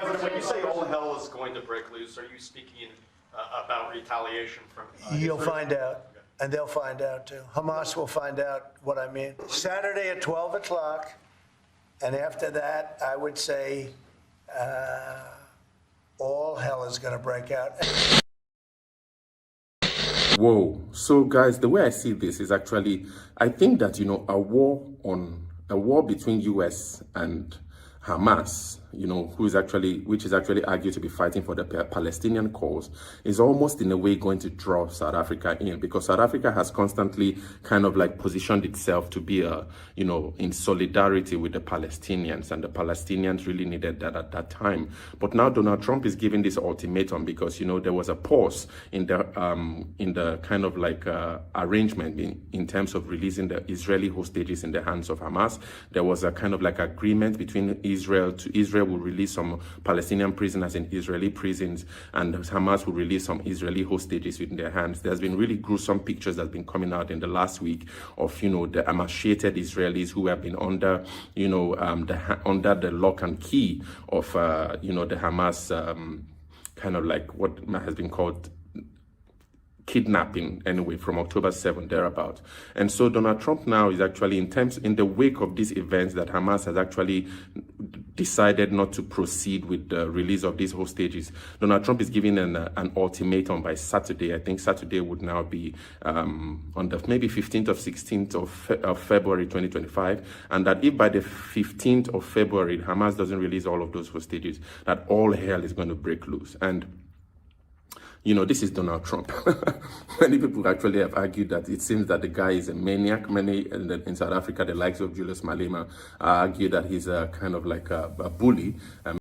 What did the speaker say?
President, when you say all hell is going to break loose, are you speaking about retaliation from You'll Israel? find out, and they'll find out too. Hamas will find out what I mean. Saturday at 12 o'clock, and after that, I would say all hell is going to break out. Whoa. So guys, the way I see this is actually, I think that, a war between US and Hamas, which is actually argued to be fighting for the Palestinian cause, is almost in a way going to draw South Africa in, because South Africa has constantly kind of like positioned itself to be in solidarity with the Palestinians, and the Palestinians really needed that at that time. But now Donald Trump is giving this ultimatum because, there was a pause in the kind of like arrangement in terms of releasing the Israeli hostages in the hands of Hamas. There was a kind of like agreement between Israel will release some Palestinian prisoners in Israeli prisons, and Hamas will release some Israeli hostages in their hands. There's been really gruesome pictures that's been coming out in the last week of, the emaciated Israelis who have been under, under the lock and key of, the Hamas kind of like what has been called kidnapping anyway from October 7th thereabout. And so Donald Trump now is actually in the wake of these events that Hamas has actually decided not to proceed with the release of these hostages. Donald Trump is giving an ultimatum by Saturday. I think Saturday would now be on the maybe 15th or 16th of February 2025, and that if by the 15th of February Hamas doesn't release all of those hostages, that all hell is going to break loose. And this is Donald Trump. Many people actually have argued that it seems that the guy is a maniac. Many in South Africa, the likes of Julius Malema, argue that he's a kind of like a bully.